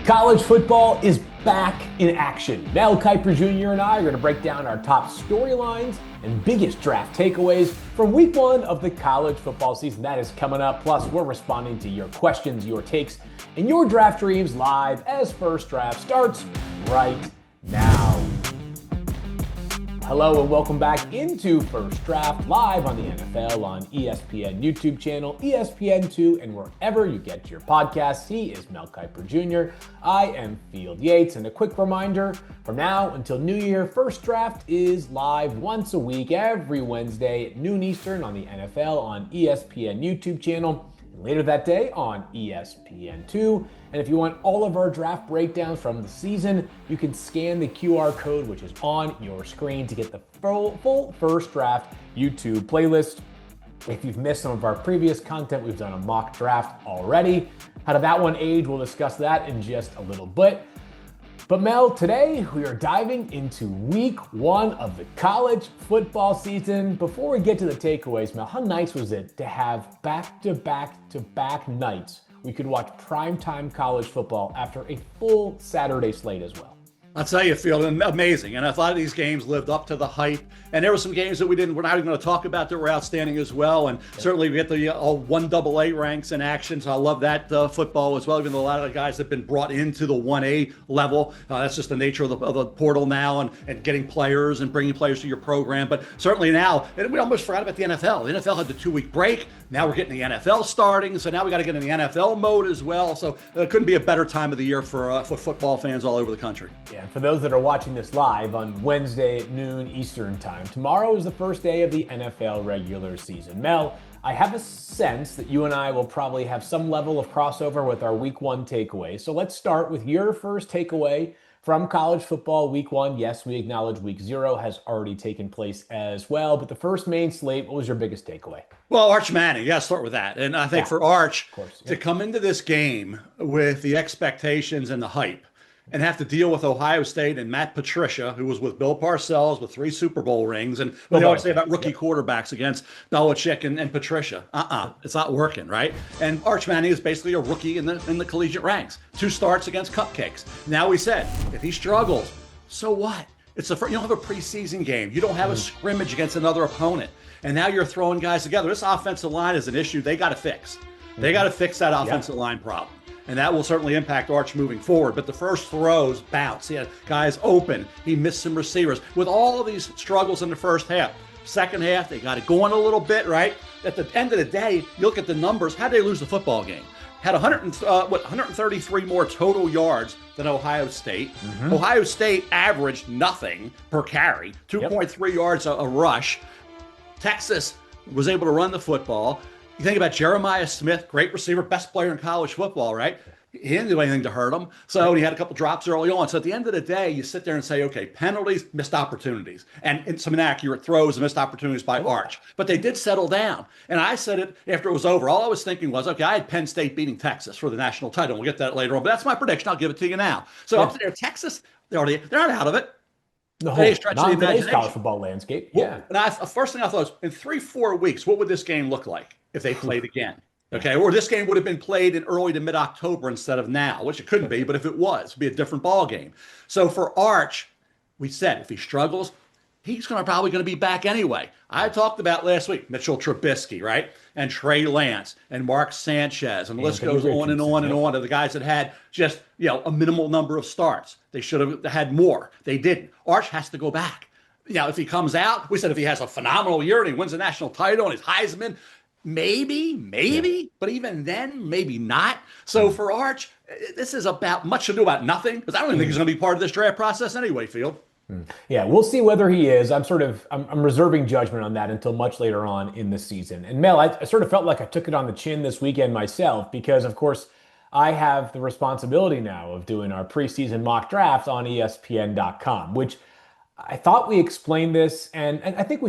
College football is back in action. Mel Kiper Jr. and I are going to break down our top storylines and biggest draft takeaways from week one of the college football season. That is coming up. Plus, we're responding to your questions, your takes, and your draft dreams live as First Draft starts right now. Hello and welcome back into First Draft live on the NFL on ESPN YouTube channel, ESPN2, and wherever you get your podcasts. He is Mel Kiper Jr. I am Field Yates, and a quick reminder, from now until New Year, First Draft is live once a week, every Wednesday at noon Eastern on the NFL on ESPN YouTube channel. Later that day on ESPN2. And if you want all of our draft breakdowns from the season, you can scan the QR code, which is on your screen, to get the full First Draft YouTube playlist. If you've missed some of our previous content, we've done a mock draft already. How did that one age? We'll discuss that in just a little bit. But Mel, today we are diving into week one of the college football season. Before we get to the takeaways, Mel, how nice was it to have back-to-back nights we could watch primetime college football after a full Saturday slate as well? I'll tell you, Phil, amazing. And a lot of these games lived up to the hype. And there were some games that we're not even going to talk about that were outstanding as well. And certainly we get the all 1AA ranks in action. So I love that football as well. Even though a lot of the guys have been brought into the 1A level. That's just the nature of the portal now and getting players and bringing players to your program. But certainly now, and we almost forgot about the NFL. The NFL had the 2-week break. Now we're getting the NFL starting. So now we got to get in the NFL mode as well. So it couldn't be a better time of the year for football fans all over the country. Yeah. For those that are watching this live on Wednesday at noon Eastern time, tomorrow is the first day of the NFL regular season. Mel, I have a sense that you and I will probably have some level of crossover with our week one takeaway. So let's start with your first takeaway from college football week one. Yes, we acknowledge week 0 has already taken place as well, but the first main slate, what was your biggest takeaway? Well, Arch Manning, you got to start with that. And I think for Arch to come into this game with the expectations and the hype, and have to deal with Ohio State and Matt Patricia, who was with Bill Parcells with 3 Super Bowl rings. And what they always say about rookie quarterbacks against Belichick and Patricia. It's not working, right? And Arch Manning is basically a rookie in the collegiate ranks. 2 starts against cupcakes. Now we said, if he struggles, so what? It's you don't have a preseason game. You don't have a scrimmage against another opponent. And now you're throwing guys together. This offensive line is an issue they got to fix. They got to fix that offensive line problem. And that will certainly impact Arch moving forward. But the first throws bounce. He had guys open. He missed some receivers. With all of these struggles in the first half, second half, they got it going a little bit, right? At the end of the day, you look at the numbers. How did they lose the football game? Had 133 more total yards than Ohio State. Ohio State averaged nothing per carry, 2.3 yards a rush. Texas was able to run the football. You think about Jeremiah Smith, great receiver, best player in college football, right? He didn't do anything to hurt him. So he had a couple drops early on. So at the end of the day, you sit there and say, okay, penalties, missed opportunities, and some inaccurate throws and missed opportunities by Arch. But they did settle down. And I said it after it was over. All I was thinking was, okay, I had Penn State beating Texas for the national title. We'll get that later on. But that's my prediction. I'll give it to you now. So up there, Texas, they're not out of it. Not in today's college football landscape. Well, and the first thing I thought was, in 3-4 weeks, what would this game look like if they played again? Okay, or this game would have been played in early to mid-October instead of now, which it couldn't be, but if it was, it'd be a different ball game. So for Arch, we said if he struggles, he's probably going to be back anyway. I talked about last week Mitchell Trubisky, right? And Trey Lance and Mark Sanchez, and the list goes on and on and on of the guys that had just, a minimal number of starts. They should have had more. They didn't. Arch has to go back. If he comes out, we said if he has a phenomenal year and he wins a national title and he's Heisman, maybe, but even then, maybe not. So for Arch, this is about much ado about nothing, because I don't even think he's going to be part of this draft process anyway, Field. Yeah, we'll see whether he is. I'm reserving judgment on that until much later on in the season. And Mel, I sort of felt like I took it on the chin this weekend myself, because of course I have the responsibility now of doing our preseason mock draft on ESPN.com, which I thought we explained this, and I think I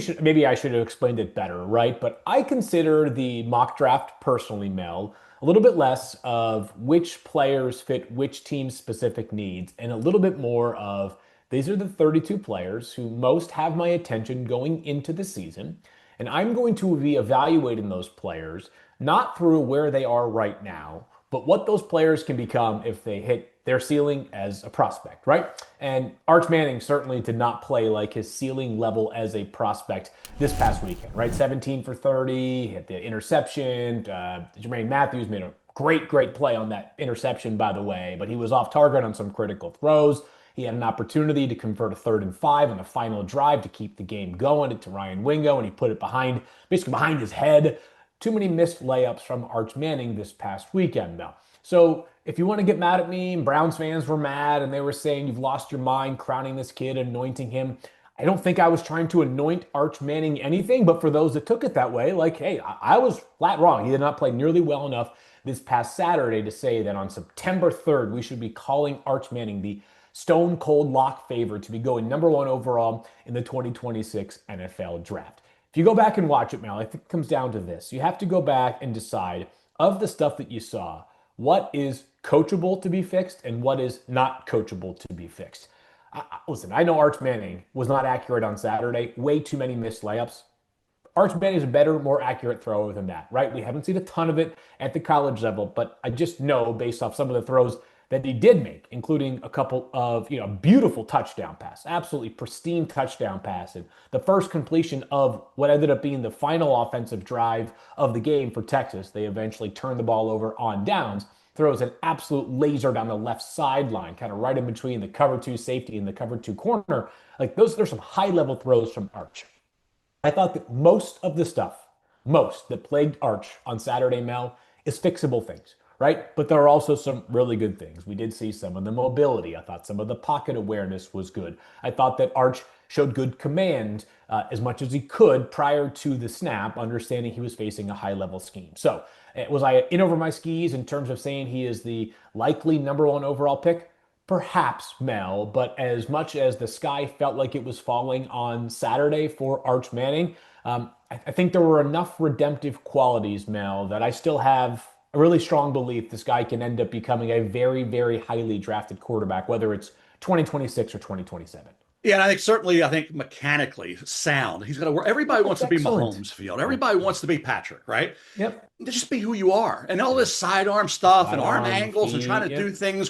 should have explained it better, right? But I consider the mock draft personally, Mel, a little bit less of which players fit which team's specific needs, and a little bit more of these are the 32 players who most have my attention going into the season, and I'm going to be evaluating those players not through where they are right now, but what those players can become if they hit their ceiling as a prospect, right? And Arch Manning certainly did not play like his ceiling level as a prospect this past weekend, right? 17 for 30, hit the interception. Jermaine Matthews made a great play on that interception, by the way, but he was off target on some critical throws. He had an opportunity to convert a 3rd and 5 on the final drive to keep the game going to Ryan Wingo, and he put it basically behind his head. Too many missed layups from Arch Manning this past weekend, though. So if you want to get mad at me, and Browns fans were mad and they were saying you've lost your mind crowning this kid, anointing him, I don't think I was trying to anoint Arch Manning anything, but for those that took it that way, like, hey, I was flat wrong. He did not play nearly well enough this past Saturday to say that on September 3rd, we should be calling Arch Manning the stone cold lock favorite to be going number 1 overall in the 2026 NFL draft. If you go back and watch it, Mel, I think it comes down to this. You have to go back and decide, of the stuff that you saw, what is coachable to be fixed and what is not coachable to be fixed. Listen, I know Arch Manning was not accurate on Saturday. Way too many missed layups. Arch Manning is a better, more accurate thrower than that, right? We haven't seen a ton of it at the college level, but I just know based off some of the throws that he did make, including a couple of, beautiful touchdown pass, absolutely pristine touchdown pass. And the first completion of what ended up being the final offensive drive of the game for Texas. They eventually turned the ball over on downs, throws an absolute laser down the left sideline, kind of right in between the cover 2 safety and the cover 2 corner. Like there's some high level throws from Arch. I thought that most of the stuff, that plagued Arch on Saturday, Mel, is fixable things, right? But there are also some really good things. We did see some of the mobility. I thought some of the pocket awareness was good. I thought that Arch showed good command as much as he could prior to the snap, understanding he was facing a high-level scheme. So was I in over my skis in terms of saying he is the likely number 1 overall pick? Perhaps, Mel, but as much as the sky felt like it was falling on Saturday for Arch Manning, I think there were enough redemptive qualities, Mel, that I still have a really strong belief this guy can end up becoming a very, very highly drafted quarterback, whether it's 2026 or 2027. Yeah, and I think mechanically sound. He's gonna where everybody wants to be Mahomes field. Everybody wants to be Patrick, right? Yep. Just be who you are. And all this sidearm stuff and arm angles and trying to do things,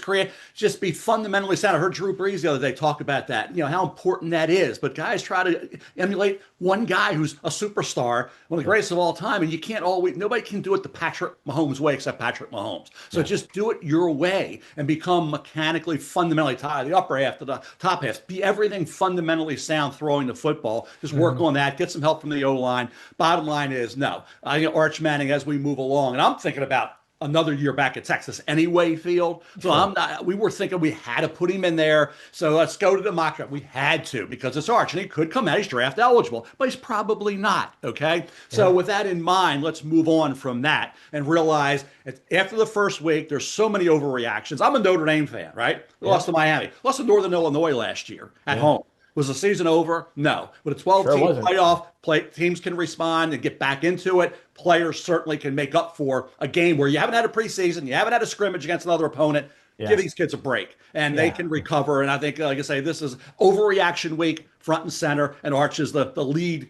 just be fundamentally sound. I heard Drew Brees the other day talk about that, how important that is. But guys try to emulate one guy who's a superstar, one of the greatest of all time, and nobody can do it the Patrick Mahomes way except Patrick Mahomes. So just do it your way and become mechanically, fundamentally tied, the upper half to the top half. Be everything fundamentally sound throwing the football. Just work on that. Get some help from the O-line. Bottom line is, no. I think Arch Manning, as we move along, and I'm thinking about another year back at Texas anyway, Field. So we were thinking we had to put him in there. So let's go to the mock draft. We had to because it's Arch and he could come out. He's draft eligible, but he's probably not. Okay. So with that in mind, let's move on from that and realize after the first week, there's so many overreactions. I'm a Notre Dame fan, right? We lost to Miami, lost to Northern Illinois last year at home. Was the season over? No. But a 12-team playoff, teams can respond and get back into it. Players certainly can make up for a game where you haven't had a preseason, you haven't had a scrimmage against another opponent. Give these kids a break, and they can recover. And I think, like I say, this is overreaction week, front and center, and Arch is the lead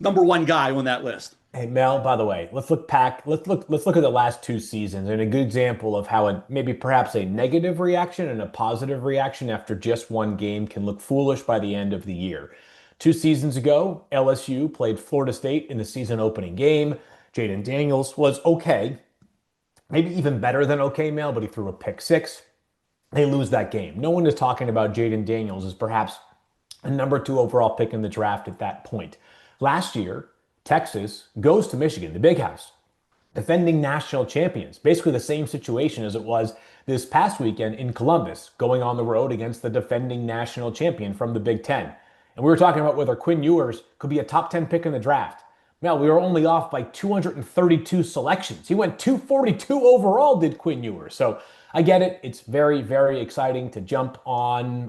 number 1 guy on that list. Hey Mel, by the way, let's look at the last 2 seasons and a good example of how perhaps a negative reaction and a positive reaction after just one game can look foolish by the end of the year. 2 seasons ago, LSU played Florida State in the season opening game. Jaden Daniels was okay, maybe even better than okay, Mel, but he threw a pick 6. They lose that game. No one is talking about Jaden Daniels as perhaps a number 2 overall pick in the draft at that point. Last year, Texas goes to Michigan, the Big House, defending national champions. Basically the same situation as it was this past weekend in Columbus, going on the road against the defending national champion from the Big Ten. And we were talking about whether Quinn Ewers could be a top 10 pick in the draft. Mel, we were only off by 232 selections. He went 242 overall, did Quinn Ewers. So I get it. It's very, very exciting to jump on,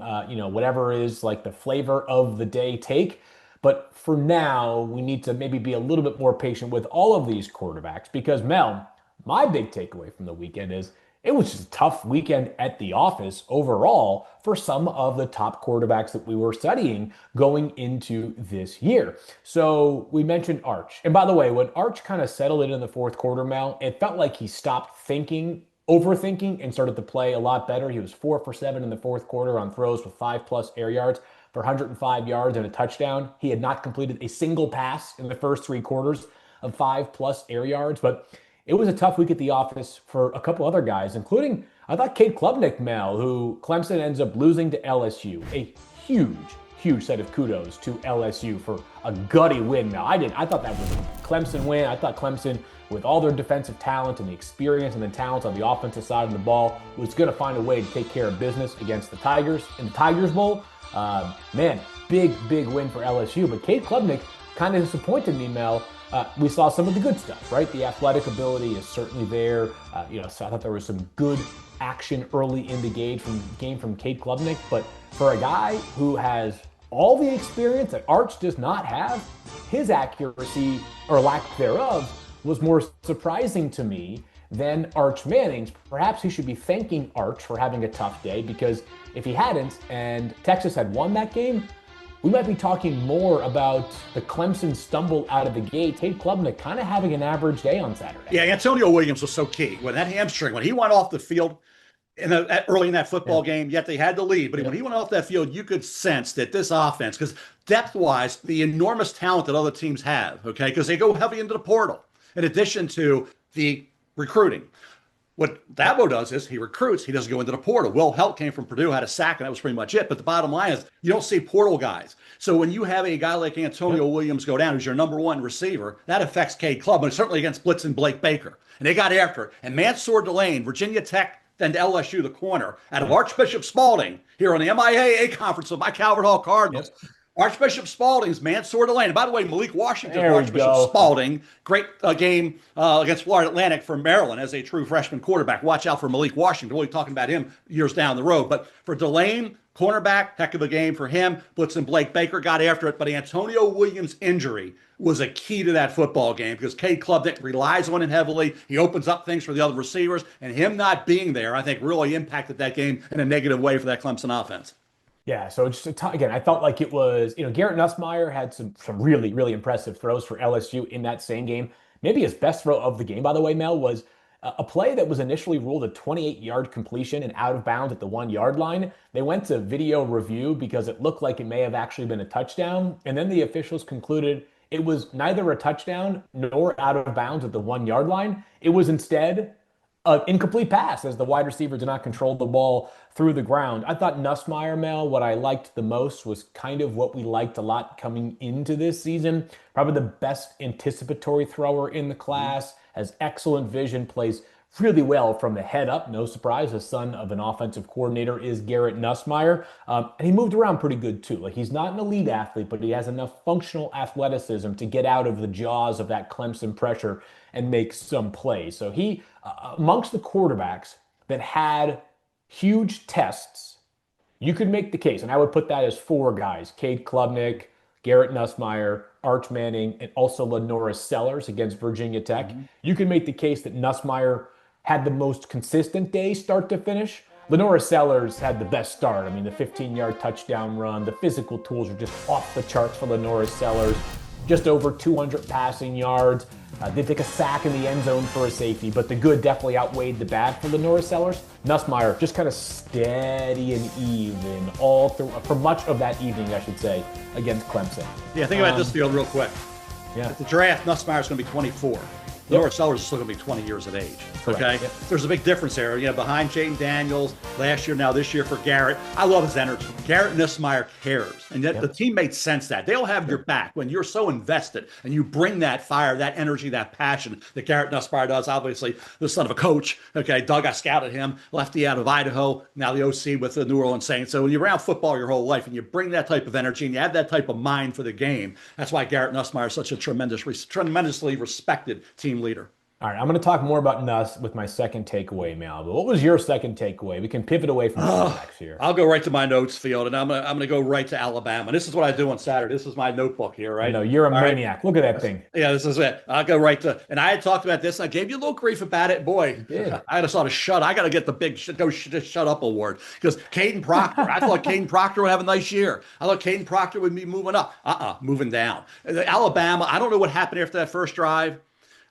whatever is like the flavor of the day take. But for now, we need to maybe be a little bit more patient with all of these quarterbacks because, Mel, my big takeaway from the weekend is it was just a tough weekend at the office overall for some of the top quarterbacks that we were studying going into this year. So we mentioned Arch. And by the way, when Arch kind of settled it in the fourth quarter, Mel, it felt like he stopped thinking overthinking and started to play a lot better. He was 4 for 7 in the fourth quarter on throws with 5+ air yards for 105 yards and a touchdown. He had not completed a single pass in the first 3 quarters of 5+ air yards, but it was a tough week at the office for a couple other guys, including, I thought, Cade Klubnik, Mel, who Clemson ends up losing to LSU. A huge set of kudos to LSU for a gutty win, Mel. I thought that was a Clemson win. I thought Clemson, with all their defensive talent and the experience and the talent on the offensive side of the ball, was going to find a way to take care of business against the Tigers in the Tigers Bowl. Man, big win for LSU. But Cade Klubnik kind of disappointed me, Mel. We saw some of the good stuff, right? The athletic ability is certainly there. So I thought there was some good action early in the game from Cade Klubnik. But for a guy who has all the experience that Arch does not have, his accuracy, or lack thereof, was more surprising to me than Arch Manning's. Perhaps he should be thanking Arch for having a tough day, because if he hadn't and Texas had won that game, we might be talking more about the Clemson stumble out of the gate. Cade Klubnik kind of having an average day on Saturday. Yeah, Antonio Williams was so key. When that hamstring, when he went off the field early in that football game, yet they had the lead. But when he went off that field, you could sense that this offense, because depth-wise, the enormous talent that other teams have, okay, because they go heavy into the portal, in addition to the recruiting. What Dabo does is he recruits, he doesn't go into the portal. Will Helt came from Purdue, had a sack, and that was pretty much it. But the bottom line is you don't see portal guys. So when you have a guy like Antonio Williams go down, who's your number one receiver, that affects Cade Klubnik, certainly against Blitz and Blake Baker. And they got after it. And Mansour Delane, Virginia Tech, then to LSU, the corner, out of Archbishop Spalding, here on the MIAA conference with my Calvert Hall Cardinals. Yep. Archbishop Spalding's Mansour Delane. And by the way, Malik Washington, Archbishop Spalding, great game against Florida Atlantic for Maryland as a true freshman quarterback. Watch out for Malik Washington. We'll be talking about him years down the road. But for Delane, cornerback, heck of a game for him. Blitz and Blake Baker got after it. But Antonio Williams' injury was a key to that football game, because Cade Klubnik relies on him heavily. He opens up things for the other receivers. And him not being there, I think, really impacted that game in a negative way for that Clemson offense. Yeah, so just again, I felt like it was, Garrett Nussmeier had some really impressive throws for LSU in that same game. Maybe his best throw of the game, by the way, Mel, was a play that was initially ruled a 28-yard completion and out of bounds at the 1-yard line. They went to video review because it looked like it may have actually been a touchdown. And then the officials concluded it was neither a touchdown nor out of bounds at the 1-yard line. It was instead an incomplete pass, as the wide receiver did not control the ball through the ground. I thought Nussmeier, Mel, what I liked the most was kind of what we liked a lot coming into this season. Probably the best anticipatory thrower in the class, has excellent vision, plays really well from the head up. No surprise, the son of an offensive coordinator is Garrett Nussmeier. And he moved around pretty good too. Like, he's not an elite athlete, but he has enough functional athleticism to get out of the jaws of that Clemson pressure and make some plays. So he, amongst the quarterbacks that had huge tests, you could make the case, and I would put that as 4 guys: Cade Klubnik, Garrett Nussmeier, Arch Manning, and also LaNorris Sellers against Virginia Tech. You can make the case that Nussmeier had the most consistent day start to finish. LaNorris Sellers had the best start. I mean, the 15-yard touchdown run, the physical tools are just off the charts for LaNorris Sellers. Just over 200 passing yards. Did take a sack in the end zone for a safety, but the good definitely outweighed the bad for LaNorris Sellers. Nussmeier just kind of steady and even all through, for much of that evening, I should say, against Clemson. Yeah, think about this field real quick. Yeah. At the draft, Nussmeier's going to be 24. LaNorris Sellers is still going to be 20 years of age. Correct. Okay? Yep. There's a big difference there. Behind Jayden Daniels, last year, now this year for Garrett. I love his energy. Garrett Nussmeier cares. And yet the teammates sense that. They'll have your back when you're so invested and you bring that fire, that energy, that passion that Garrett Nussmeier does. Obviously, the son of a coach. Okay, Doug, I scouted him, lefty out of Idaho, now the OC with the New Orleans Saints. So when you're around football your whole life and you bring that type of energy and you have that type of mind for the game, that's why Garrett Nussmeier is such a tremendously respected team leader. All right, I'm going to talk more about Nuss with my second takeaway, Mal. But what was your second takeaway? We can pivot away from quarterbacks here. I'll go right to my notes, Field, and I'm gonna go right to Alabama. This is what I do on Saturday. This is my notebook here, right? No, you're a maniac. Right. Look at that thing. Yeah, this is it. I'll go right to, and I had talked about this, and I gave you a little grief about it. Boy, I just thought I got to get the big shut up award, because Caden Proctor, I thought Caden Proctor would have a nice year. I thought Caden Proctor would be moving up. Moving down. Alabama, I don't know what happened after that first drive.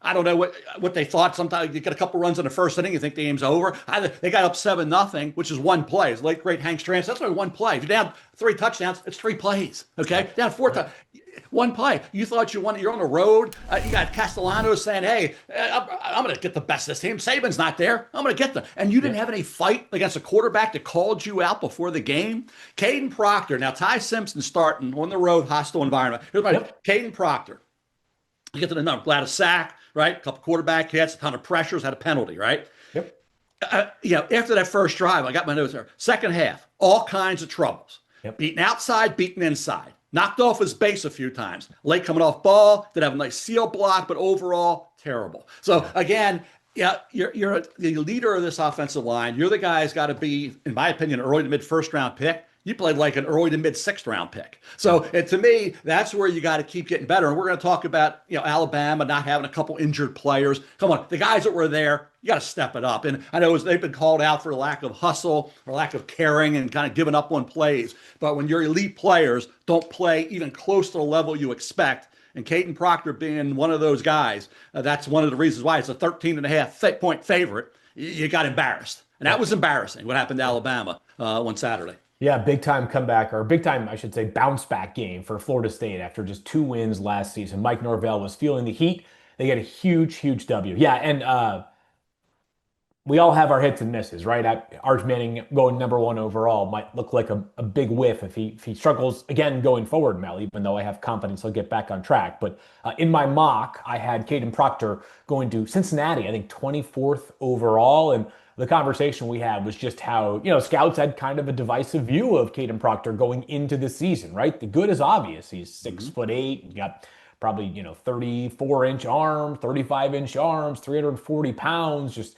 I don't know what they thought. Sometimes you get a couple runs in the first inning, you think the game's over. They got up 7-0, which is one play. It's late great Hank Strand. That's only one play. If you're down 3 touchdowns, it's 3 plays. Okay, down 4 touchdowns. One play. You thought you won. You're on the road. You got Castellanos saying, "Hey, I'm going to get the best of this team. Saban's not there. I'm going to get them." And you didn't have any fight against a quarterback that called you out before the game. Caden Proctor. Now, Ty Simpson starting on the road, hostile environment. Here's my Caden Proctor. You get to the number. Glad a sack, right? A couple quarterback hits, a ton of pressures, had a penalty, right? Yep. After that first drive, I got my notes there. Second half, all kinds of troubles. Yep. Beaten outside, beaten inside. Knocked off his base a few times. Late coming off ball. Did have a nice seal block, but overall, terrible. So, again, you're the leader of this offensive line. You're the guy who's got to be, in my opinion, an early to mid first round pick. You played like an early to mid 6th round pick. So, and to me, that's where you got to keep getting better. And we're going to talk about, Alabama not having a couple injured players. Come on, the guys that were there, you got to step it up. And I know they've been called out for lack of hustle or lack of caring and kind of giving up on plays. But when your elite players don't play even close to the level you expect, and Caden Proctor being one of those guys, that's one of the reasons why it's a 13.5 point favorite. You got embarrassed. And that was embarrassing, what happened to Alabama on Saturday. Yeah, big time comeback, or big time, I should say, bounce back game for Florida State after just 2 wins last season. Mike Norvell was feeling the heat. They get a huge W. Yeah, and we all have our hits and misses, right? Arch Manning going number 1 overall might look like a big whiff if he struggles again going forward, Mel, even though I have confidence he'll get back on track. But in my mock, I had Caden Proctor going to Cincinnati, I think 24th overall, and the conversation we had was just how, scouts had kind of a divisive view of Caden Proctor going into the season, right? The good is obvious. He's 6'8", you got probably, 34-inch arm, 35-inch arms, 340 pounds, just,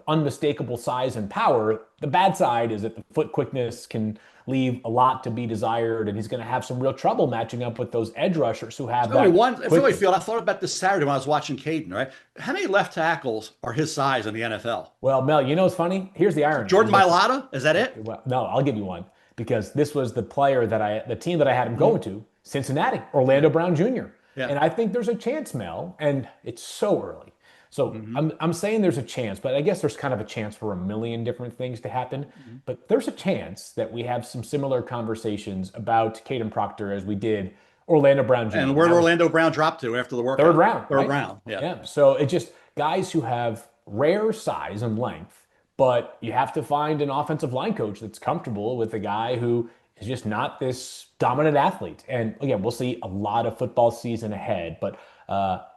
unmistakable size and power. The bad side is that the foot quickness can leave a lot to be desired, and he's going to have some real trouble matching up with those edge rushers who have that. I thought about this Saturday when I was watching Caden, right? How many left tackles are his size in the NFL? Well, Mel, what's funny? Here's the irony. Jordan Mailata? Is that it? Well, no, I'll give you one, because this was the team that I had him going to, Cincinnati, Orlando Brown Jr. Yeah. And I think there's a chance, Mel, and it's so early. So I'm saying there's a chance, but I guess there's kind of a chance for a million different things to happen. But there's a chance that we have some similar conversations about Caden Proctor as we did Orlando Brown Jr. And where did Orlando Brown drop to after the workout? Third round. Third round, yeah. So it just guys who have rare size and length, but you have to find an offensive line coach that's comfortable with a guy who is just not this dominant athlete. And again, we'll see a lot of football season ahead, but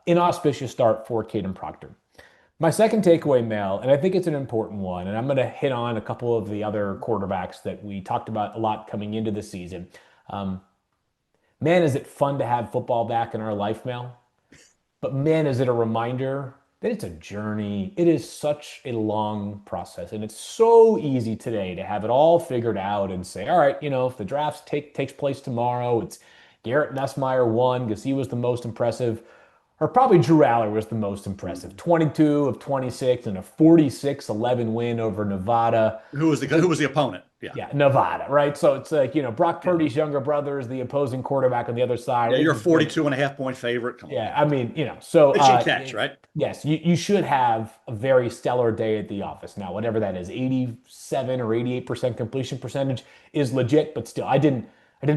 inauspicious start for Caden Proctor. My second takeaway, Mel, and I think it's an important one, and I'm going to hit on a couple of the other quarterbacks that we talked about a lot coming into the season. Man, is it fun to have football back in our life, Mel? But man, is it a reminder that it's a journey. It is such a long process, and it's so easy today to have it all figured out and say, all right, if the draft takes place tomorrow, it's Garrett Nussmeier won because he was the most impressive. Or probably Drew Aller was the most impressive. 22 of 26 and a 46-11 win over Nevada. Who was the opponent? Yeah, Nevada, right? So it's like, Brock Purdy's younger brother is the opposing quarterback on the other side. Yeah, you're a 42.5 point favorite. Come on. Yeah, I mean, so. Pitch and catch, right? Yes, you should have a very stellar day at the office. Now, whatever that is, 87 or 88% completion percentage is legit, but still, I didn't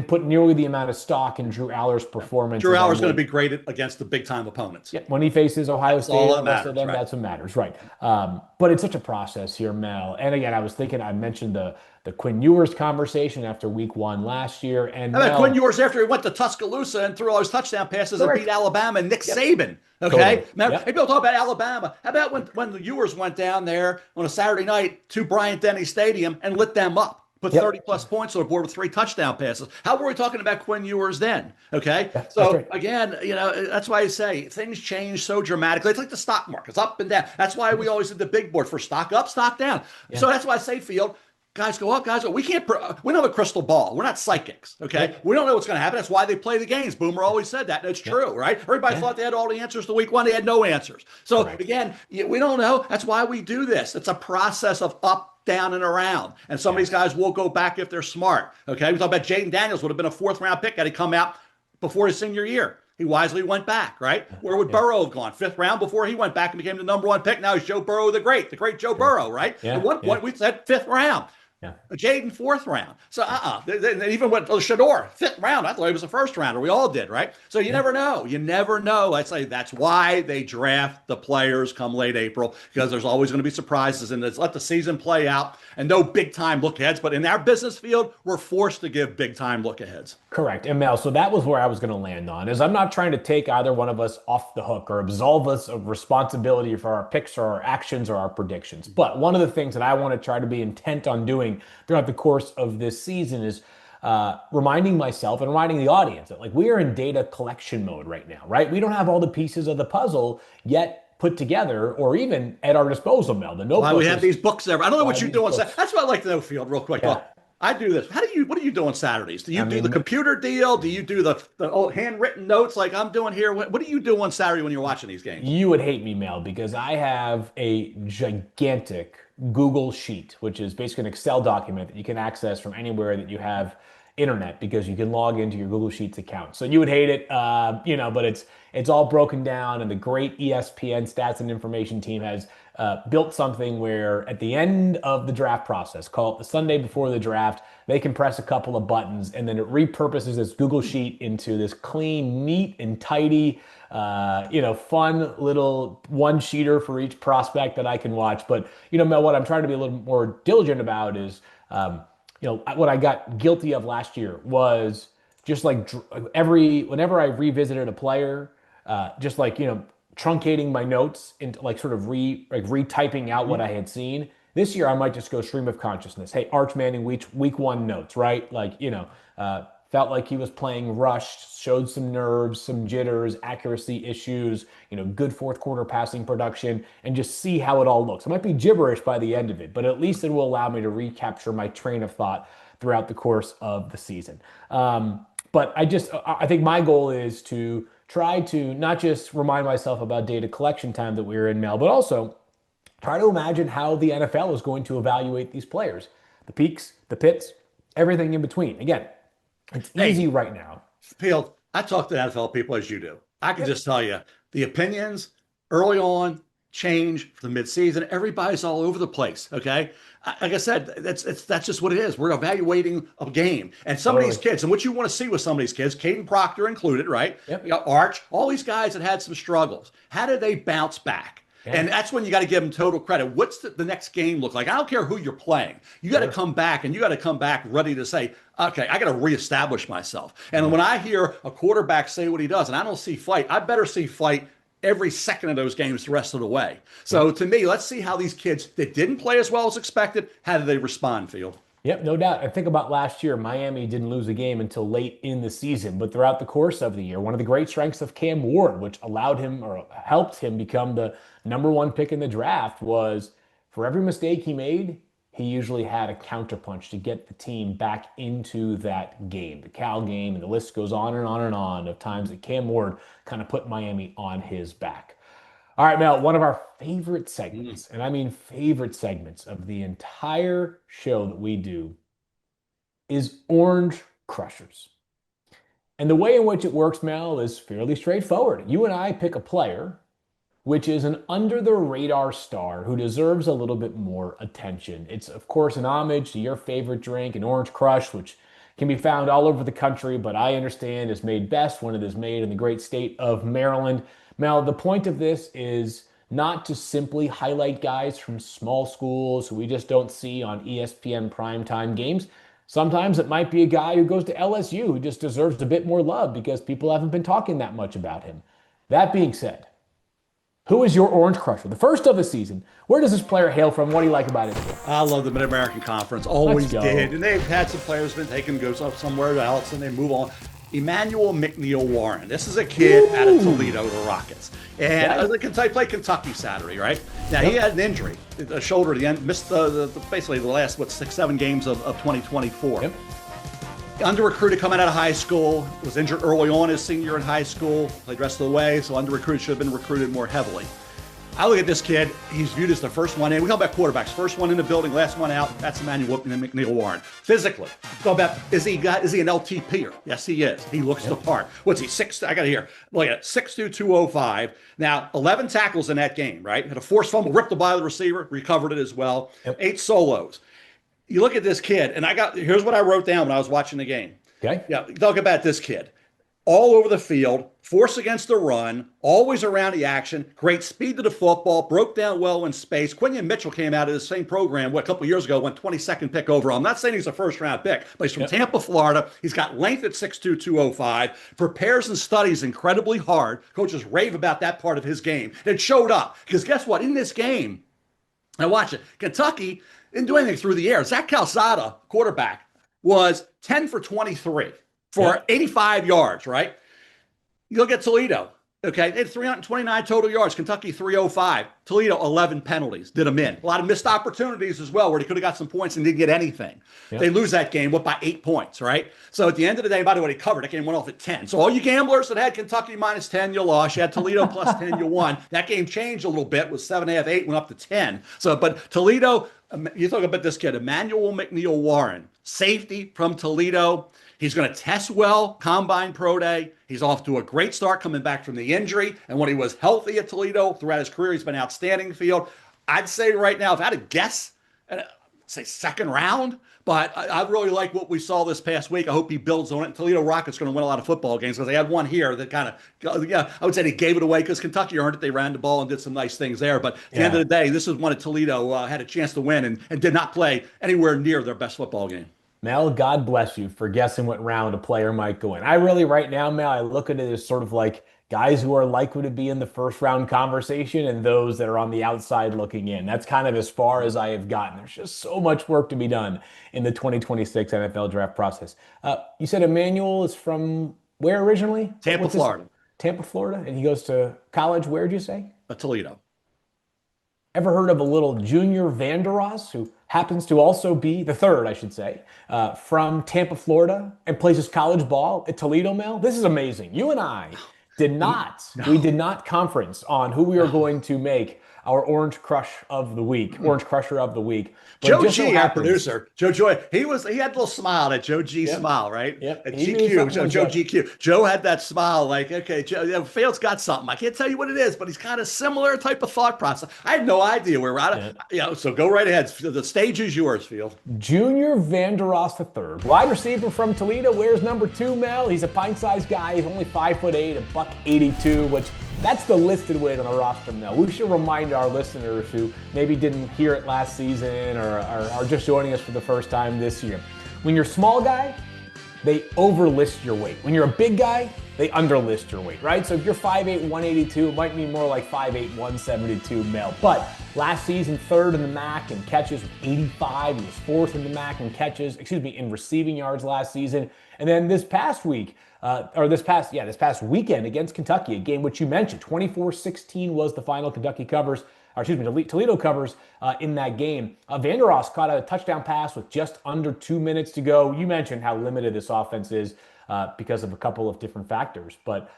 put nearly the amount of stock in Drew Aller's performance. Drew Aller's going to be great against the big-time opponents. Yeah, when he faces Ohio State, all that matters, right? That's what matters, right? But it's such a process here, Mel. And again, I mentioned the Quinn Ewers conversation after week 1 last year. And how about Quinn Ewers after he went to Tuscaloosa and threw all his touchdown passes and beat Alabama and Nick Saban? Okay, totally. People talk about Alabama. How about when the Ewers went down there on a Saturday night to Bryant-Denny Stadium and lit them up? Put 30-plus points on the board with 3 touchdown passes. How were we talking about Quinn Ewers then? Okay? So, right. Again, that's why I say things change so dramatically. It's like the stock market. It's up and down. That's why we always did the big board for stock up, stock down. Yeah. So that's why I say, Field, guys go up, guys go. We don't have a crystal ball. We're not psychics, okay? Yeah. We don't know what's going to happen. That's why they play the games. Boomer always said that, and it's true, right? Everybody thought they had all the answers to week 1. They had no answers. So, again, we don't know. That's why we do this. It's a process of up, down, and around. And some of these guys will go back if they're smart, okay? We talk about Jaden Daniels would have been a 4th-round pick had he come out before his senior year. he wisely went back, right? Where would Burrow have gone? 5th round before he went back and became the #1 pick. Now he's Joe Burrow the great Joe Burrow, right? At one point we said 5th round. Jaden 4th round. So they even went to Shador 5th round. I thought he was a 1st rounder. We all did, right? So you never know. You never know. I'd say that's why they draft the players come late April, because there's always going to be surprises, and let the season play out, and no big time look aheads. But in our business field, we're forced to give big time look aheads. Correct. And Mel, so that was where I was going to land on, is I'm not trying to take either one of us off the hook or absolve us of responsibility for our picks or our actions or our predictions. But one of the things that I want to try to be intent on doing throughout the course of this season is reminding myself and reminding the audience that, like, we are in data collection mode right now, right? We don't have all the pieces of the puzzle yet put together or even at our disposal, Mel. The notebook. Why we have these books there. I don't know what you do on Saturday. That's what I like to know, Field, real quick. Yeah. I do this. What do you do on Saturdays? Do you do the computer deal? Do you do the old handwritten notes like I'm doing here? What do you do on Saturday when you're watching these games? You would hate me, Mel, because I have a gigantic Google Sheet, which is basically an Excel document that you can access from anywhere that you have internet, because you can log into your Google Sheets account. So you would hate it, but it's all broken down, and the great ESPN stats and information team has built something where at the end of the draft process, call it the Sunday before the draft, they can press a couple of buttons and then it repurposes this Google Sheet into this clean, neat, and tidy, fun little one-sheeter for each prospect that I can watch. But, Mel, what I'm trying to be a little more diligent about is, what I got guilty of last year was just like whenever I revisited a player, truncating my notes into retyping out what I had seen. This year, I might just go stream of consciousness. Hey, Arch Manning week 1 notes, right? Felt like he was playing rushed, showed some nerves, some jitters, accuracy issues, good 4th quarter passing production, and just see how it all looks. It might be gibberish by the end of it, but at least it will allow me to recapture my train of thought throughout the course of the season. But I think my goal is to try to not just remind myself about data collection time that we're in, Mel, but also try to imagine how the NFL is going to evaluate these players. The peaks, the pits, everything in between. Again, it's easy right now. Field, I talk to NFL people as you do. I can just tell you, the opinions early on change for the midseason. Everybody's all over the place, okay? Like I said, that's just what it is. We're evaluating a game. And some of these kids, and what you want to see with some of these kids, Cade Proctor included, right? Yep. You got Arch, all these guys that had some struggles. How did they bounce back? Yeah. And that's when you got to give them total credit. What's the next game look like? I don't care who you're playing. You got to come back, and you got to come back ready to say, okay, I got to reestablish myself. And when I hear a quarterback say what he does, and I don't see fight, I better see fight every second of those games the rest of the way. So to me, let's see how these kids that didn't play as well as expected, how do they respond, Field? Yep, no doubt. I think about last year, Miami didn't lose a game until late in the season, but throughout the course of the year, one of the great strengths of Cam Ward, which allowed him or helped him become the #1 pick in the draft, was for every mistake he made, he usually had a counterpunch to get the team back into that game, the Cal game, and the list goes on and on and on of times that Cam Ward kind of put Miami on his back. All right, Mel, one of our favorite segments, and I mean favorite segments of the entire show that we do, is Orange Crushers. And the way in which it works, Mel, is fairly straightforward. You and I pick a player, which is an under-the-radar star who deserves a little bit more attention. It's, of course, an homage to your favorite drink, an Orange Crush, which can be found all over the country, but I understand is made best when it is made in the great state of Maryland. Mel, the point of this is not to simply highlight guys from small schools who we just don't see on ESPN primetime games. Sometimes it might be a guy who goes to LSU who just deserves a bit more love because people haven't been talking that much about him. That being said, who is your Orange Crusher? The first of the season. Where does this player hail from? What do you like about it? I love the Mid-American Conference. Always did. And they've had some players been taken, goes up somewhere else, and they move on. Emmanuel McNeil Warren. This is a kid out of Toledo, the Rockets. And I played Kentucky Saturday, right? Now, he had an injury, a shoulder at the end, missed basically the last, 6-7 games of 2024. Yep. Under-recruited coming out of high school, was injured early on his senior in high school, played the rest of the way, so under-recruited should have been recruited more heavily. I look at this kid. He's viewed as the first one in. We talk about quarterbacks. First one in the building, last one out. That's Emmanuel McNeil Warren. Physically, talk about is he an LTPer? Yes, he is. He looks the part. What's he? 6. I got to hear. Look at 6'2", 205. Now 11 tackles in that game. Right, had a forced fumble, ripped the ball of the receiver, recovered it as well. 8 solos. You look at this kid, and here's what I wrote down when I was watching the game. Okay. Yeah, talk about this kid. All over the field, force against the run, always around the action, great speed to the football, broke down well in space. Quinion Mitchell came out of the same program a couple of years ago, went 22nd pick overall. I'm not saying he's a first-round pick, but he's from Tampa, Florida. He's got length at 6'2", 205, prepares and studies incredibly hard. Coaches rave about that part of his game. It showed up because guess what? In this game, now watch it, Kentucky didn't do anything through the air. Zach Calzada, quarterback, was 10 for 23. For 85 yards, right? You look at Toledo, okay? They had 329 total yards. Kentucky, 305. Toledo, 11 penalties. Did them in. A lot of missed opportunities as well where they could have got some points and didn't get anything. They lose that game, by 8 points, right? So at the end of the day, by the way, they covered. That game went off at 10. So all you gamblers that had Kentucky minus 10, you lost. You had Toledo plus 10, you won. That game changed a little bit. It was 7.5, 8, went up to 10. So, but Toledo, you talk about this kid, Emmanuel McNeil Warren, safety from Toledo. He's going to test well, Combine Pro Day. He's off to a great start coming back from the injury. And when he was healthy at Toledo throughout his career, he's been outstanding in the field. I'd say right now, if I had to guess, I'd say second round. But I really like what we saw this past week. I hope he builds on it. Toledo Rockets going to win a lot of football games because they had one here that kind of, I would say they gave it away because Kentucky earned it. They ran the ball and did some nice things there. But at the end of the day, this is one of Toledo had a chance to win and did not play anywhere near their best football game. Mel, God bless you for guessing what round a player might go in. I really, right now, Mel, I look at it as sort of like guys who are likely to be in the first round conversation and those that are on the outside looking in. That's kind of as far as I have gotten. There's just so much work to be done in the 2026 NFL draft process. You said Emmanuel is from where originally? Tampa, Florida. Tampa, Florida. And he goes to college, where did you say? Toledo. Ever heard of a little Junior Vanderos who happens to also be the third, I should say, from Tampa, Florida, and plays his college ball at Toledo, Mel? This is amazing. You and I did not conference on who we are going to make our Orange Crush of the Week, Orange Crusher of the Week. But Joe G, our producer, Joe Joy, he had a little smile, that Joe G smile, right? Yep. At GQ, Joe GQ. Joe had that smile like, okay, Joe, Field's got something. I can't tell you what it is, but he's kind of similar type of thought process. I had no idea where we're at. So go right ahead. The stage is yours, Field. Junior Vanderos III, wide receiver from Toledo, wears number 2, Mel. He's a pint-sized guy. He's only 5'8", $182, which that's the listed weight on the roster, Mel. We should remind our listeners who maybe didn't hear it last season or are just joining us for the first time this year. When you're a small guy, they overlist your weight. When you're a big guy, they underlist your weight, right? So if you're 5'8", 182, it might mean more like 5'8", 172 Mel. But last season, 3rd in the MAC in catches with 85. He was 4th in the MAC in catches, in receiving yards last season. And then this past week, this past weekend against Kentucky, a game which you mentioned, 24-16 was the final. Toledo covers in that game. Vanderos caught a touchdown pass with just under 2 minutes to go. You mentioned how limited this offense is because of a couple of different factors. But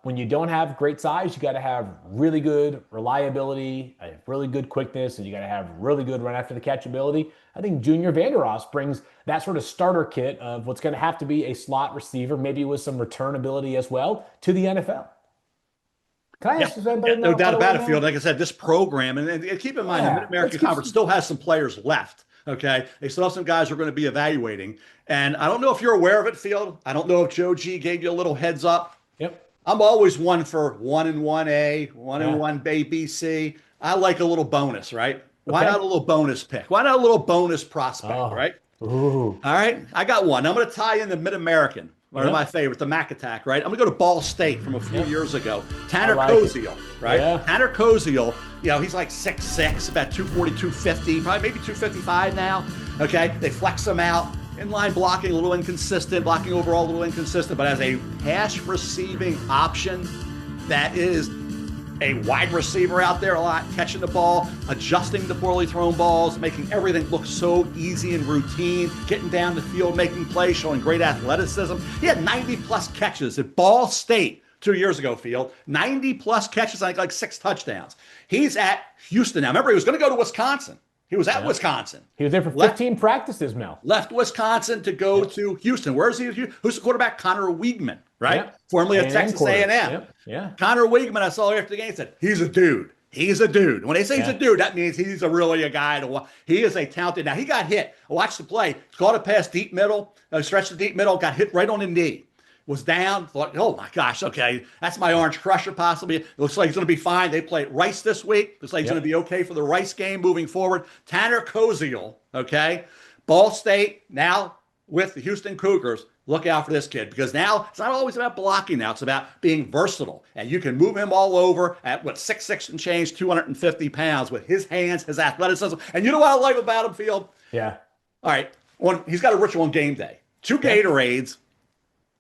when you don't have great size, you got to have really good reliability, really good quickness, and you got to have really good run after the catch ability. I think Junior Vanderos brings that sort of starter kit of what's going to have to be a slot receiver, maybe with some return ability as well, to the NFL. Can I ask you something? No doubt about it, Field. Like I said, this program, and keep in mind, the Mid-American Conference still has some players left. Okay, they still have some guys who are going to be evaluating. And I don't know if you're aware of it, Field. I don't know if Joe G gave you a little heads up. Yep. I'm always one for 1 and 1A, 1 and 1B, B, C. I like a little bonus, right? Why not a little bonus pick? Why not a little bonus prospect, right? Ooh. All right, I got one. I'm going to tie in the Mid-American. One of my favorites, the Mac Attack, right? I'm going to go to Ball State from a few years ago. Tanner Koziel, right? Yeah. Tanner Koziel, he's like 6'6", about 240, 250, probably maybe 255 now. Okay, they flex him out. Inline blocking, a little inconsistent. Blocking overall, a little inconsistent. But as a pass receiving option, that is a wide receiver out there a lot, catching the ball, adjusting the poorly thrown balls, making everything look so easy and routine, getting down the field, making plays, showing great athleticism. He had 90-plus catches at Ball State 2 years ago, Field. 90 plus catches, like 6 touchdowns. He's at Houston now. Remember, he was going to go to Wisconsin. He was at Wisconsin. He was there for 15 practices, Mel. Left Wisconsin to go to Houston. Where's he? Who's the quarterback? Connor Weigman, right? Formerly of Texas A&M. Yeah. Connor Weigman, I saw after the game, said, he's a dude. He's a dude. When they say he's a dude, that means he's really a guy to watch. He is a talented. Now, he got hit. I watched the play. Caught a pass deep middle, stretched the deep middle, got hit right on the knee. Was down, thought, oh my gosh, okay, that's my Orange Crusher possibly. It looks like he's going to be fine. They play at Rice this week. Looks like he's going to be okay for the Rice game moving forward. Tanner Koziel, okay, Ball State now with the Houston Cougars. Look out for this kid because now it's not always about blocking now. It's about being versatile. And you can move him all over at 6'6" and change, 250 pounds with his hands, his athleticism. And you know what I like about him, Field? Yeah. All right. He's got a ritual on game day. 2 Gatorades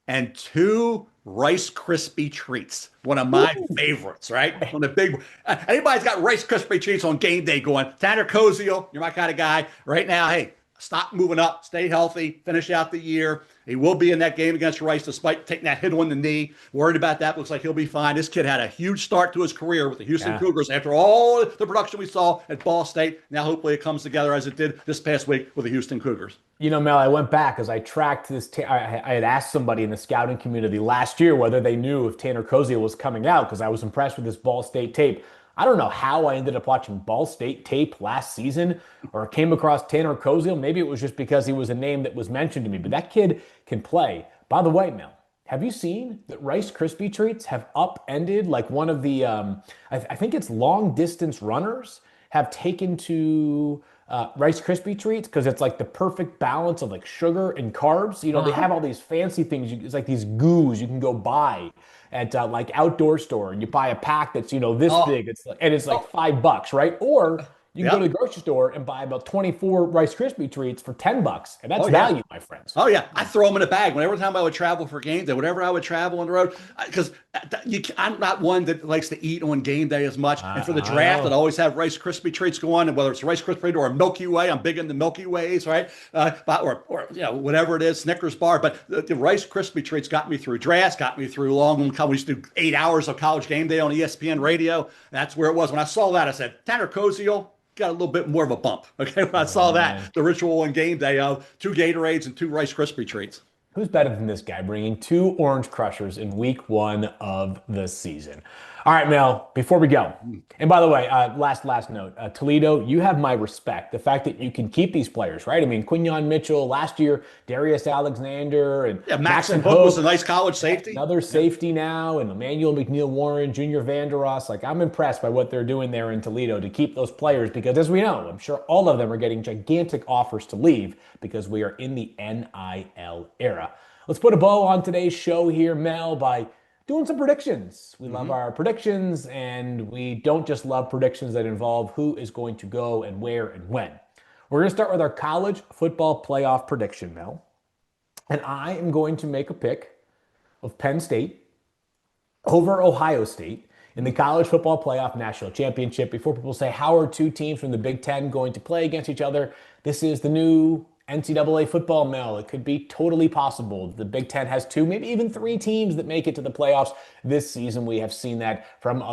and 2 Rice Krispie treats. One of my favorites, right? One of the big. Anybody's got Rice Krispie treats on game day going, Tanner Koziel, you're my kind of guy. Right now, hey, stop moving up, stay healthy, finish out the year. He will be in that game against Rice despite taking that hit on the knee. Worried about that. Looks like he'll be fine. This kid had a huge start to his career with the Houston Cougars after all the production we saw at Ball State. Now hopefully it comes together as it did this past week with the Houston Cougars. You know, Mel, I went back as I tracked this. I had asked somebody in the scouting community last year whether they knew if Tanner Koziel was coming out because I was impressed with this Ball State tape. I don't know how I ended up watching Ball State tape last season or came across Tanner Koziel. Maybe it was just because he was a name that was mentioned to me, but that kid can play. By the way, Mel, have you seen that Rice Krispie treats have upended like one of the, I think it's long distance runners have taken to Rice Krispie treats because it's like the perfect balance of like sugar and carbs. You know, they have all these fancy things. It's like these goos you can go buy at like outdoor store, and you buy a pack that's this big. It's like, and it's like $5, right? Or you can go to the grocery store and buy about 24 Rice Krispie treats for $10, and that's value, my friends. Oh yeah, I throw them in a bag whenever time I would travel for game day, whenever I would travel on the road, because I'm not one that likes to eat on game day as much. And for the draft, I'd always have Rice Krispie treats going, and whether it's a Rice Krispie or a Milky Way, I'm big into Milky Ways, right? Or whatever it is, Snickers bar. But the Rice Krispie treats got me through drafts, got me through long. We used to do 8 hours of college game day on ESPN radio. That's where it was. When I saw that, I said, Tanner Koziel got a little bit more of a bump. Okay, when I saw that, the ritual on game day of 2 Gatorades and 2 Rice Krispie treats. Who's better than this guy bringing 2 Orange Crushers in week 1 of the season? All right, Mel, before we go, and by the way, last note, Toledo, you have my respect. The fact that you can keep these players, right? I mean, Quinyon Mitchell last year, Darius Alexander, and Maxon Hook was a nice college safety. Another safety now, and Emmanuel McNeil-Warren, Junior Vanderos. Like, I'm impressed by what they're doing there in Toledo to keep those players because, as we know, I'm sure all of them are getting gigantic offers to leave because we are in the NIL era. Let's put a bow on today's show here, Mel, by doing some predictions. We love our predictions, and we don't just love predictions that involve who is going to go and where and when. We're going to start with our college football playoff prediction, Mel. And I am going to make a pick of Penn State over Ohio State in the college football playoff national championship. Before people say, how are 2 teams from the Big Ten going to play against each other? This is the new NCAA football, Mel. It could be totally possible. The Big Ten has 2, maybe even 3 teams that make it to the playoffs this season. We have seen that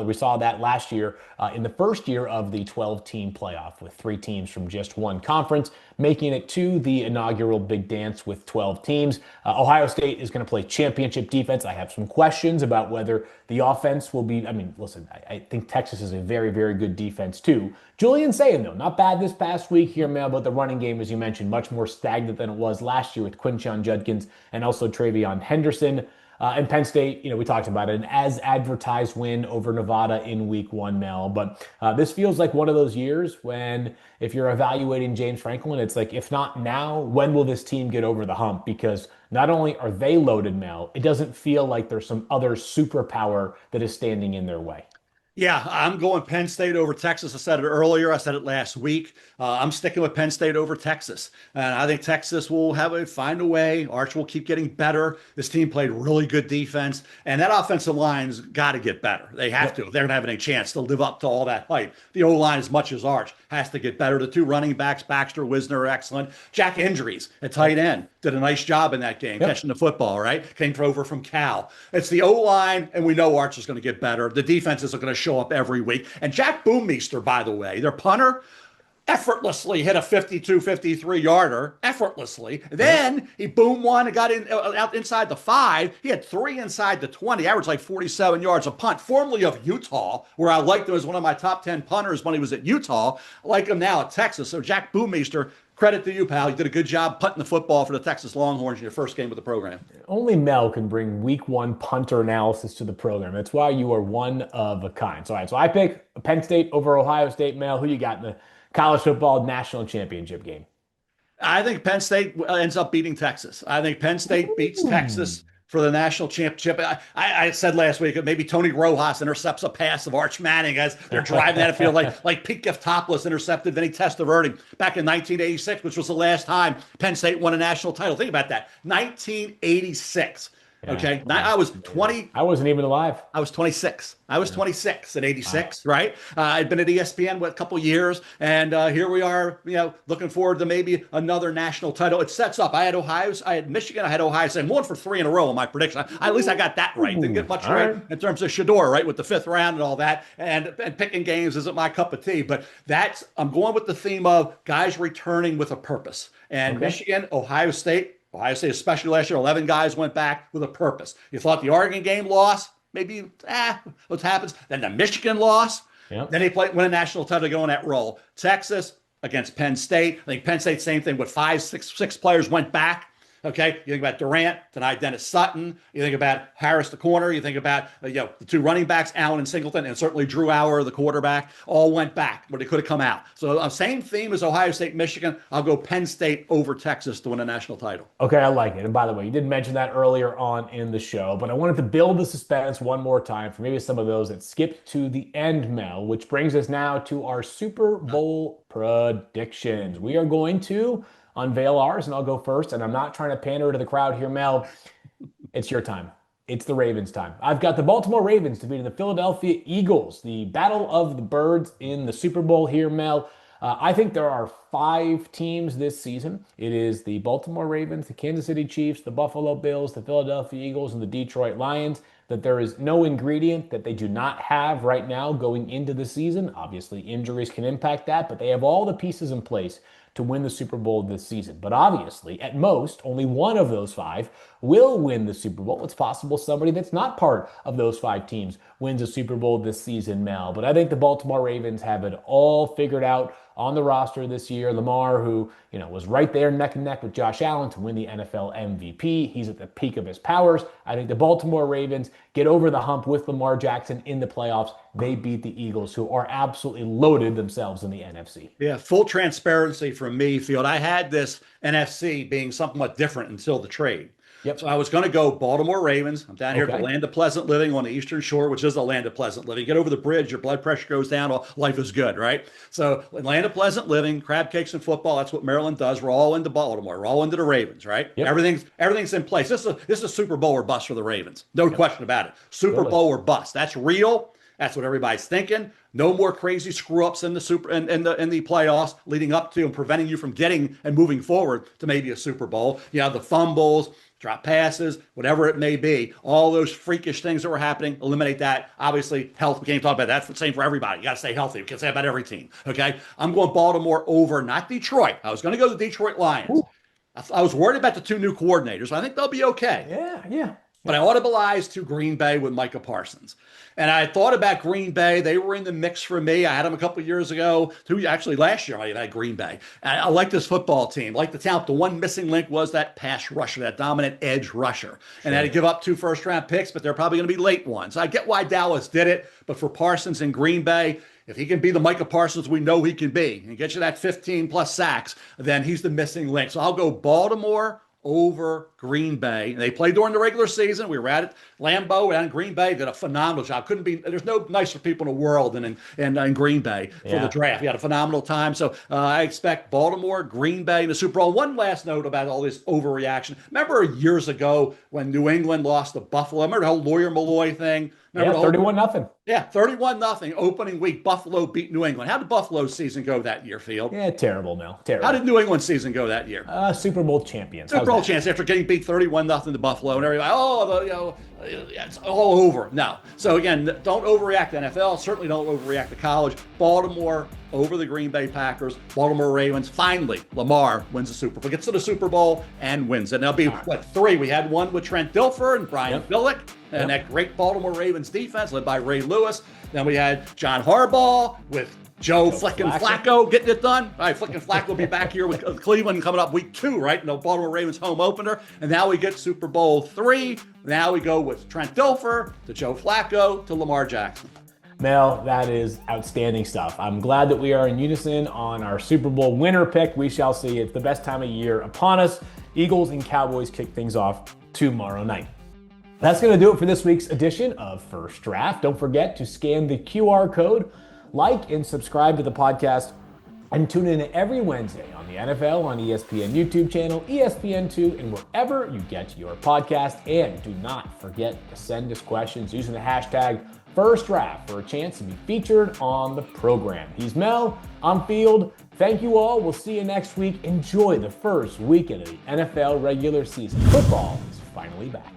we saw that last year in the first year of the 12-team playoff with 3 teams from just one conference, making it to the inaugural big dance with 12 teams. Ohio State is going to play championship defense. I have some questions about whether the offense will be, listen, I think Texas is a very, very good defense too. Julian Sayin, though, not bad this past week here, Mel, but the running game, as you mentioned, much more stagnant than it was last year with Quinshon Judkins and also Travion Henderson. And Penn State, we talked about it, an as-advertised win over Nevada in week 1, Mel. But this feels like one of those years when, if you're evaluating James Franklin, it's like, if not now, when will this team get over the hump? Because not only are they loaded, Mel, it doesn't feel like there's some other superpower that is standing in their way. Yeah, I'm going Penn State over Texas. I said it earlier. I said it last week. I'm sticking with Penn State over Texas. And I think Texas will find a way. Arch will keep getting better. This team played really good defense. And that offensive line's got to get better. They have to. If they're going to have any chance to live up to all that hype. The O-line, as much as Arch, has to get better. The two running backs, Baxter, Wisner, are excellent. Jack Injuries at tight end did a nice job in that game, catching the football, right? Came over from Cal. It's the O-line, and we know Arch is going to get better. The defenses are going to show up every week. And Jack Boomeister, by the way, their punter, effortlessly hit a 52, 53-yarder, effortlessly. Then he boomed one and got out inside the 5. He had 3 inside the 20, averaged like 47 yards a punt, formerly of Utah, where I liked him as one of my top 10 punters when he was at Utah. I like him now at Texas. So Jack Boomeister, credit to you, pal. You did a good job punting the football for the Texas Longhorns in your first game with the program. Only Mel can bring week 1 punter analysis to the program. That's why you are one of a kind. So, all right, so I pick Penn State over Ohio State. Mel, who you got in the college football national championship game? I think Penn State ends up beating Texas. I think Penn State beats Texas for the national championship. I said last week, maybe Tony Rojas intercepts a pass of Arch Manning as they're driving down the field like Pete Giftopoulos intercepted Vinny Testaverde back in 1986, which was the last time Penn State won a national title. Think about that, 1986. Yeah, okay. Now, I was 20. I wasn't even alive. I was 26. I was 26 in 86, right? I'd been at ESPN a couple years, and here we are, looking forward to maybe another national title. It sets up. I had Michigan, I had Ohio State. I'm going for 3 in a row on my prediction. At least I got that right. Didn't get much right in terms of Shador, right, with the 5th round and all that. And picking games isn't my cup of tea, but I'm going with the theme of guys returning with a purpose. And Michigan, Ohio State, especially last year, 11 guys went back with a purpose. You thought the Oregon game loss, maybe, what happens? Then the Michigan loss. Yep. Then they win a national title to go on that roll. Texas against Penn State. I think Penn State, same thing with 6 players went back. Okay, you think about Durant, tonight Dennis Sutton. You think about Harris, the corner. You think about the 2 running backs, Allen and Singleton, and certainly Drew Auer, the quarterback, all went back, but they could have come out. So same theme as Ohio State, Michigan. I'll go Penn State over Texas to win a national title. Okay, I like it. And by the way, you didn't mention that earlier on in the show, but I wanted to build the suspense one more time for maybe some of those that skipped to the end, Mel, which brings us now to our Super Bowl predictions. We are going to unveil ours, and I'll go first. And I'm not trying to pander to the crowd here, Mel. It's your time. It's the Ravens' time. I've got the Baltimore Ravens defeating the Philadelphia Eagles, the battle of the birds in the Super Bowl here, Mel. I think there are 5 teams this season. It is the Baltimore Ravens, the Kansas City Chiefs, the Buffalo Bills, the Philadelphia Eagles, and the Detroit Lions. That there is no ingredient that they do not have right now going into the season. Obviously, injuries can impact that, but they have all the pieces in place to win the Super Bowl this season. But obviously, at most, only one of those 5 will win the Super Bowl. It's possible somebody that's not part of those 5 teams wins a Super Bowl this season, Mel. But I think the Baltimore Ravens have it all figured out on the roster this year. Lamar, who was right there neck and neck with Josh Allen to win the NFL MVP. He's at the peak of his powers. I think the Baltimore Ravens get over the hump with Lamar Jackson in the playoffs. They beat the Eagles, who are absolutely loaded themselves in the NFC. Yeah, full transparency from me, Field. I had this NFC being somewhat different until the trade. Yep. So I was going to go Baltimore Ravens. I'm down here at the land of pleasant living on the Eastern Shore, which is the land of pleasant living. Get over the bridge, your blood pressure goes down, life is good, right? So land of pleasant living, crab cakes and football, that's what Maryland does. We're all into Baltimore. We're all into the Ravens, right? Yep. Everything's in place. This is a Super Bowl or bust for the Ravens. No question about it. Super Bowl or bust. That's real. That's what everybody's thinking. No more crazy screw-ups in the playoffs leading up to and preventing you from getting and moving forward to maybe a Super Bowl. The fumbles, drop passes, whatever it may be, all those freakish things that were happening, eliminate that. Obviously, health, we can't talk about that. That's the same for everybody. You got to stay healthy. We can say about every team, okay? I'm going Baltimore over, not Detroit. I was going to go to the Detroit Lions. I was worried about the 2 new coordinators. I think they'll be okay. Yeah. But I audibilized to Green Bay with Micah Parsons. And I thought about Green Bay. They were in the mix for me. I had them a couple of years ago. Actually, last year I had Green Bay. And I like this football team. Like the talent. The one missing link was that pass rusher, that dominant edge rusher. And I had to give up 2 first-round picks, but they're probably going to be late ones. I get why Dallas did it. But for Parsons and Green Bay, if he can be the Micah Parsons we know he can be and get you that 15-plus sacks, then he's the missing link. So I'll go Baltimore over Green Bay. And they played during the regular season. We were at it. Lambeau and Green Bay did a phenomenal job. There's no nicer people in the world than in Green Bay for the draft. We had a phenomenal time. So I expect Baltimore, Green Bay in the Super Bowl. One last note about all this overreaction. Remember years ago when New England lost to Buffalo? Remember the whole Lawyer Malloy thing? Remember 31-0. Yeah, 31-0 opening week. Buffalo beat New England. How did Buffalo's season go that year, Field? Yeah, terrible, Mel. Terrible. How did New England's season go that year? Super Bowl champions. Super Bowl champions after getting beat 31-0 to Buffalo, and everybody, it's all over. No. So again, don't overreact to NFL. Certainly don't overreact to college. Baltimore over the Green Bay Packers. Baltimore Ravens. Finally, Lamar wins the Super Bowl. Gets to the Super Bowl and wins it. And there'll be, three? We had one with Trent Dilfer and Brian Billick. And that great Baltimore Ravens defense led by Ray Lewis. Then we had John Harbaugh with Joe Flickin' Flacco getting it done. All right, Flickin' Flacco will be back here with Cleveland coming up week 2, right? No Baltimore Ravens home opener. And now we get Super Bowl 3. Now we go with Trent Dilfer to Joe Flacco to Lamar Jackson. Mel, that is outstanding stuff. I'm glad that we are in unison on our Super Bowl winner pick. We shall see. It's the best time of year upon us. Eagles and Cowboys kick things off tomorrow night. That's going to do it for this week's edition of First Draft. Don't forget to scan the QR code, like and subscribe to the podcast, and tune in every Wednesday on the NFL on ESPN YouTube channel, ESPN2, and wherever you get your podcast. And do not forget to send us questions using the hashtag FirstDraft for a chance to be featured on the program. He's Mel. I'm Field. Thank you all. We'll see you next week. Enjoy the first weekend of the NFL regular season. Football is finally back.